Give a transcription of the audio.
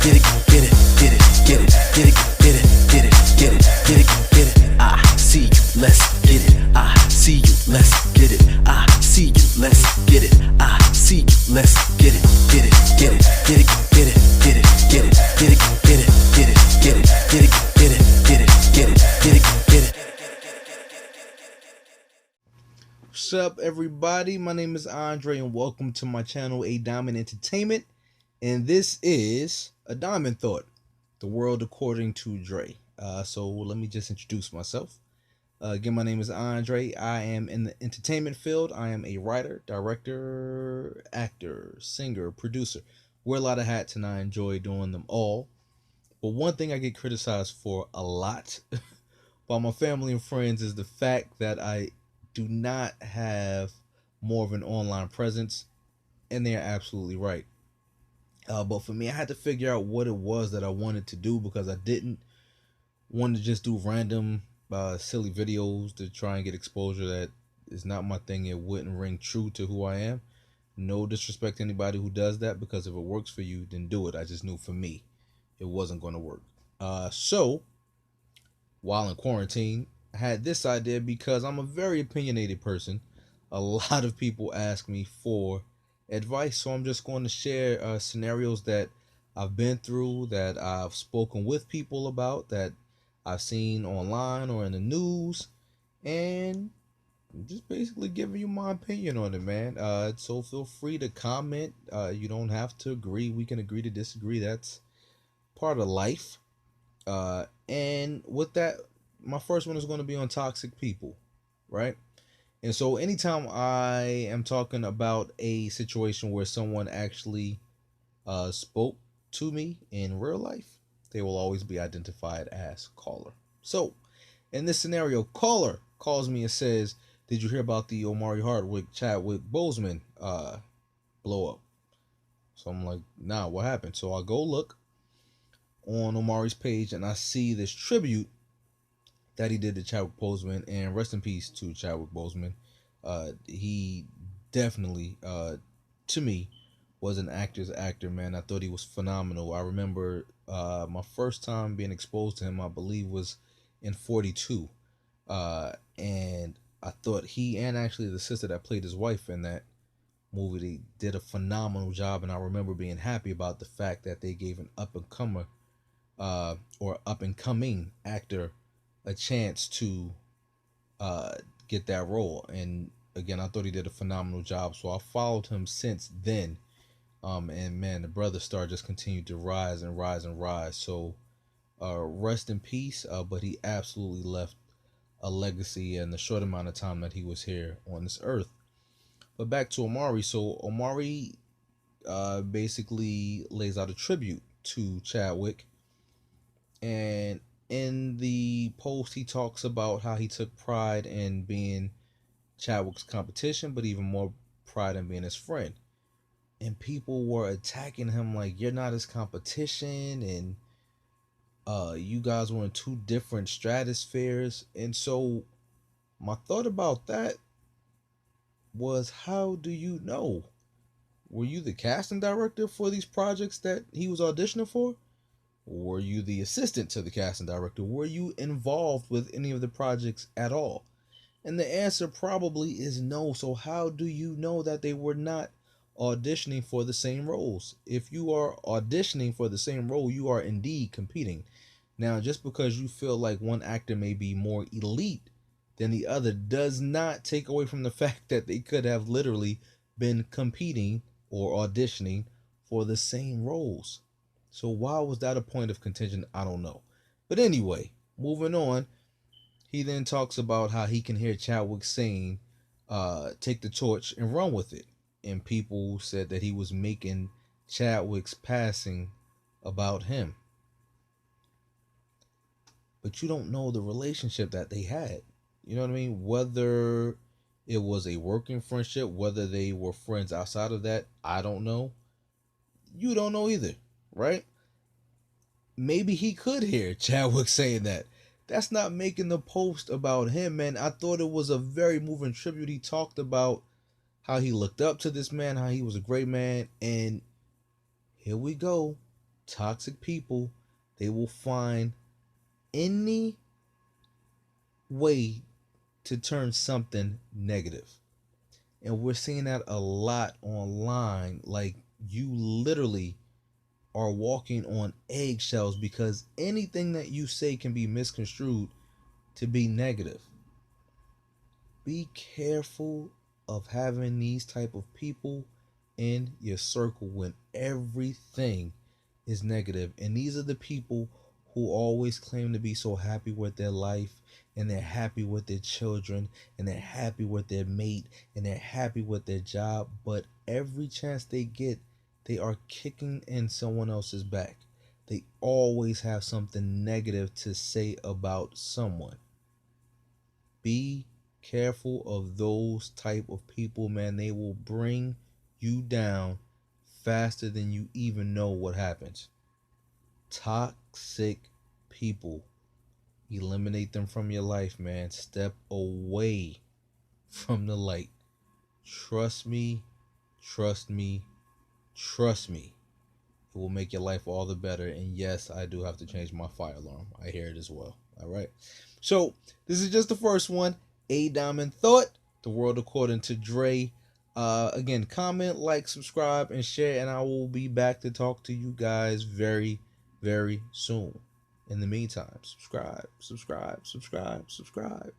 get it, get it, get it, get it, get it, get it, get it, get it, get it, get it. I see you, let's get it. I see you, let's get it. I see you, let's get it. I see you, let's get it, get it, get it, get it, get it, get it, get it, get it, get it, get it, get it, get it, get it, get it, get it, get it, get it. What's up, everybody? My name is Andre, and welcome to my channel, A Diamond Entertainment. And this is A Diamond Thought, the world according to Dre. So let me just introduce myself. Again, my name is Andre. I am in the entertainment field. I am a writer, director, actor, singer, producer. Wear a lot of hats, and I enjoy doing them all. But one thing I get criticized for a lot by my family and friends is the fact that I do not have more of an online presence, and they're absolutely right. But for me, I had to figure out what it was that I wanted to do, because I didn't want to just do random silly videos to try and get exposure. That is not my thing. It wouldn't ring true to who I am. No disrespect to anybody who does that, because if it works for you, then do it. I just knew for me it wasn't going to work. So while in quarantine, I had this idea because I'm a very opinionated person. A lot of people ask me for advice, so I'm just going to share scenarios that I've been through, that I've spoken with people about, that I've seen online or in the news, and I'm just basically giving you my opinion on it, man. So feel free to comment. You don't have to agree. We can agree to disagree. That's part of life. And with that, my first one is going to be on toxic people, right? And so anytime I am talking about a situation where someone actually spoke to me in real life, they will always be identified as caller. So in this scenario, caller calls me and says, "Did you hear about the Omari Hardwick Chadwick Boseman blow up?" So I'm like, "Nah, what happened?" So I go look on Omari's page, and I see this tribute that he did to Chadwick Boseman, and rest in peace to Chadwick Boseman. He definitely, to me, was an actor's actor, man. I thought he was phenomenal. I remember my first time being exposed to him, I believe, was in 42. And I thought he, and actually the sister that played his wife in that movie, they did a phenomenal job. And I remember being happy about the fact that they gave an up-and-comer or up-and-coming actor a chance to get that role. And again, I thought he did a phenomenal job, so I followed him since then. And man, the brother star just continued to rise and rise and rise. So rest in peace. But he absolutely left a legacy in the short amount of time that he was here on this earth. But back to Omari. So Omari basically lays out a tribute to Chadwick, and in the post, he talks about how he took pride in being Chadwick's competition, but even more pride in being his friend. And people were attacking him like, "You're not his competition," and you guys were in two different stratospheres. And so my thought about that was, how do you know? Were you the casting director for these projects that he was auditioning for? Were you the assistant to the casting director? Were you involved with any of the projects at all? And the answer probably is no. So how do you know that they were not auditioning for the same roles? If you are auditioning for the same role, you are indeed competing. Now, just because you feel like one actor may be more elite than the other does not take away from the fact that they could have literally been competing or auditioning for the same roles. So why was that a point of contention? I don't know. But anyway, moving on, he then talks about how he can hear Chadwick saying, "Take the torch and run with it." And people said that he was making Chadwick's passing about him. But you don't know the relationship that they had. You know what I mean? Whether it was a working friendship, whether they were friends outside of that, I don't know. You don't know either, right? Maybe he could hear Chadwick saying that. That's not making the post about him, man. I thought it was a very moving tribute. He talked about how he looked up to this man, how he was a great man, and here we go. Toxic people, they will find any way to turn something negative. And we're seeing that a lot online. Like, you literally are walking on eggshells because anything that you say can be misconstrued to be negative. Be careful of having these type of people in your circle when everything is negative. And these are the people who always claim to be so happy with their life, and they're happy with their children, and they're happy with their mate, and they're happy with their job, but every chance they get, they are kicking in someone else's back. They always have something negative to say about someone. Be careful of those type of people, man. They will bring you down faster than you even know what happens. Toxic people, eliminate them from your life, man. Step away from the light. Trust me, trust me, trust me. It will make your life all the better. And yes, I do have to change my fire alarm. I hear it as well. All right. So this is just the first one. A Diamond Thought, the world according to Dre. Again, comment, like, subscribe, and share, and I will be back to talk to you guys very, very soon. In the meantime, subscribe, subscribe, subscribe, subscribe.